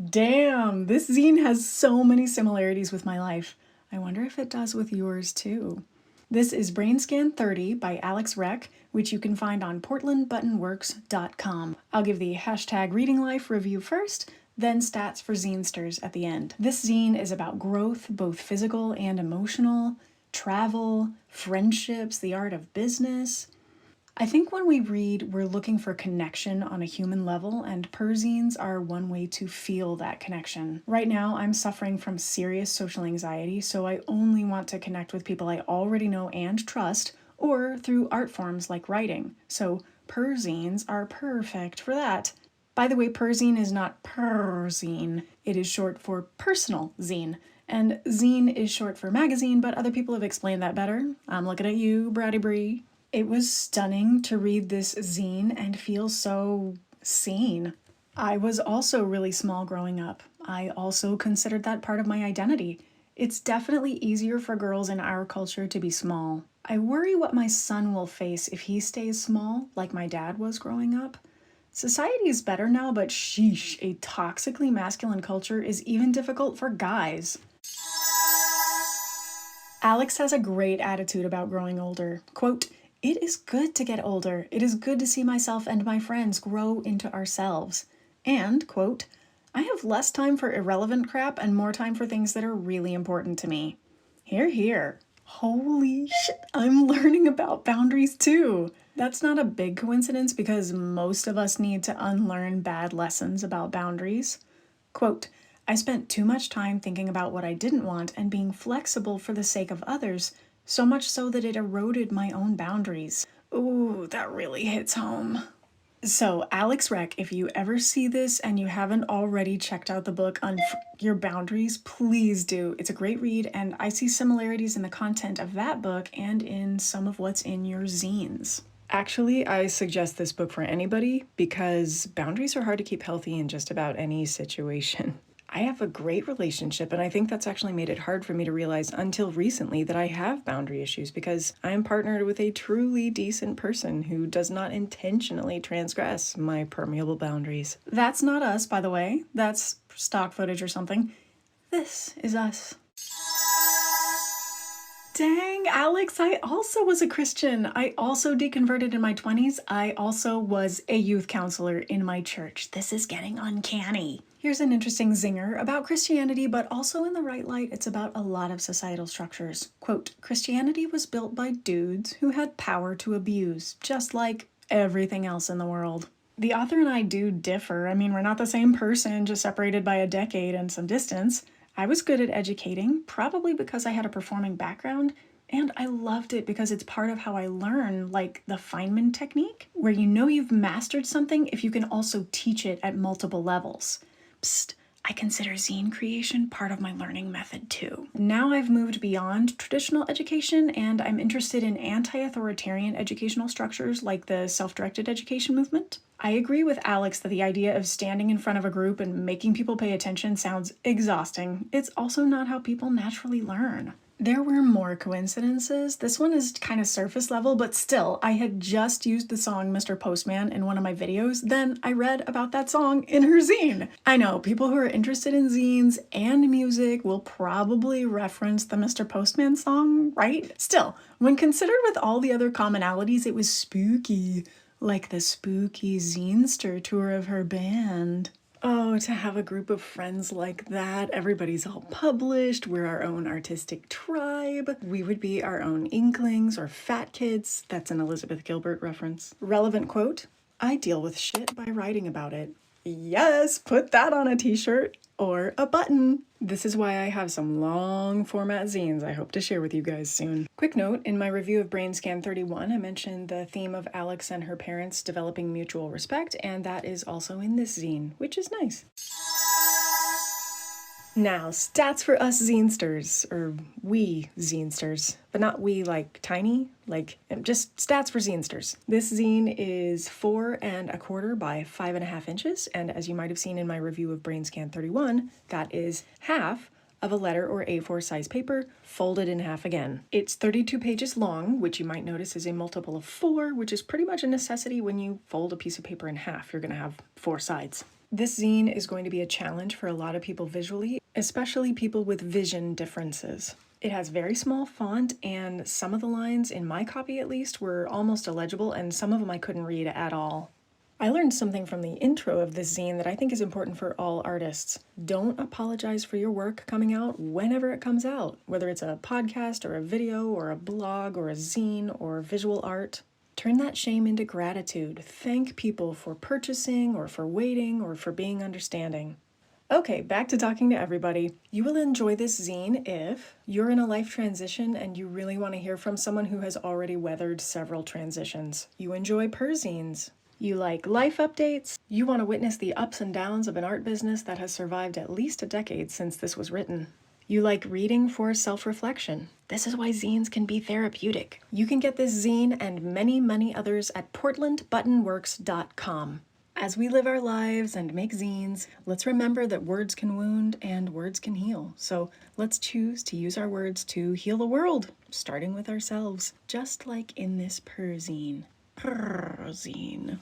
Damn, this zine has so many similarities with my life. I wonder if it does with yours too. This is Brainscan 30 by Alex Reck, which you can find on portlandbuttonworks.com. I'll give the hashtag reading life review first, then stats for zinesters at the end. This zine is about growth, both physical and emotional, travel, friendships, the art of business. I think when we read, we're looking for connection on a human level, and perzines are one way to feel that connection. Right now, I'm suffering from serious social anxiety, so I only want to connect with people I already know and trust, or through art forms like writing. So perzines are perfect for that. By the way, perzine is not perzine. It is short for personal zine. And zine is short for magazine, but other people have explained that better. I'm looking at you, Bratty Bree. It was stunning to read this zine and feel so seen. I was also really small growing up. I also considered that part of my identity. It's definitely easier for girls in our culture to be small. I worry what my son will face if he stays small, like my dad was growing up. Society is better now, but sheesh, a toxically masculine culture is even difficult for guys. Alex has a great attitude about growing older. Quote, "It is good to get older. It is good to see myself and my friends grow into ourselves." And, quote, "I have less time for irrelevant crap and more time for things that are really important to me." Hear, hear. Holy shit, I'm learning about boundaries too. That's not a big coincidence because most of us need to unlearn bad lessons about boundaries. Quote, "I spent too much time thinking about what I didn't want and being flexible for the sake of others, so much so that it eroded my own boundaries." Ooh, that really hits home. So, Alex Reck, if you ever see this and you haven't already checked out the book on Your Boundaries, please do. It's a great read, and I see similarities in the content of that book and in some of what's in your zines. Actually, I suggest this book for anybody because boundaries are hard to keep healthy in just about any situation. I have a great relationship, and I think that's actually made it hard for me to realize until recently that I have boundary issues because I am partnered with a truly decent person who does not intentionally transgress my permeable boundaries. That's not us, by the way. That's stock footage or something. This is us. Dang, Alex, I also was a Christian. I also deconverted in my 20s. I also was a youth counselor in my church. This is getting uncanny. Here's an interesting zinger about Christianity, but also in the right light, it's about a lot of societal structures. Quote, "Christianity was built by dudes who had power to abuse, just like everything else in the world." The author and I do differ. I mean, we're not the same person, just separated by a decade and some distance. I was good at educating, probably because I had a performing background, and I loved it because it's part of how I learn, like the Feynman technique, where you know you've mastered something if you can also teach it at multiple levels. Psst, I consider zine creation part of my learning method too. Now I've moved beyond traditional education and I'm interested in anti-authoritarian educational structures like the self-directed education movement. I agree with Alex that the idea of standing in front of a group and making people pay attention sounds exhausting. It's also not how people naturally learn. There were more coincidences. This one is kind of surface level, but still, I had just used the song Mr. Postman in one of my videos, then I read about that song in her zine. I know, people who are interested in zines and music will probably reference the Mr. Postman song, right? Still, when considered with all the other commonalities, it was spooky, like the spooky zinester tour of her band. Oh, to have a group of friends like that. Everybody's all published. We're our own artistic tribe. We would be our own inklings or fat kids. That's an Elizabeth Gilbert reference. Relevant quote, "I deal with shit by writing about it." Yes, put that on a t-shirt or a button. This is why I have some long format zines I hope to share with you guys soon. Quick note, in my review of Brainscan 31, I mentioned the theme of Alex and her parents developing mutual respect, and that is also in this zine, which is nice. Now, stats for us zinesters, or we zinesters, but not we like tiny, like just stats for zinesters. This zine is 4¼ by 5½ inches, and as you might have seen in my review of Brainscan 31, that is half of a letter or A4 size paper folded in half again. It's 32 pages long, which you might notice is a multiple of 4, which is pretty much a necessity when you fold a piece of paper in half. You're gonna have 4 sides. This zine is going to be a challenge for a lot of people visually, especially people with vision differences. It has very small font, and some of the lines, in my copy at least, were almost illegible, and some of them I couldn't read at all. I learned something from the intro of this zine that I think is important for all artists. Don't apologize for your work coming out whenever it comes out, whether it's a podcast or a video or a blog or a zine or visual art. Turn that shame into gratitude. Thank people for purchasing or for waiting or for being understanding. Okay, back to talking to everybody. You will enjoy this zine if you're in a life transition and you really want to hear from someone who has already weathered several transitions. You enjoy zines. You like life updates. You want to witness the ups and downs of an art business that has survived at least a decade since this was written. You like reading for self-reflection. This is why zines can be therapeutic. You can get this zine and many, many others at portlandbuttonworks.com. As we live our lives and make zines, let's remember that words can wound and words can heal. So let's choose to use our words to heal the world, starting with ourselves, just like in this zine. Zine.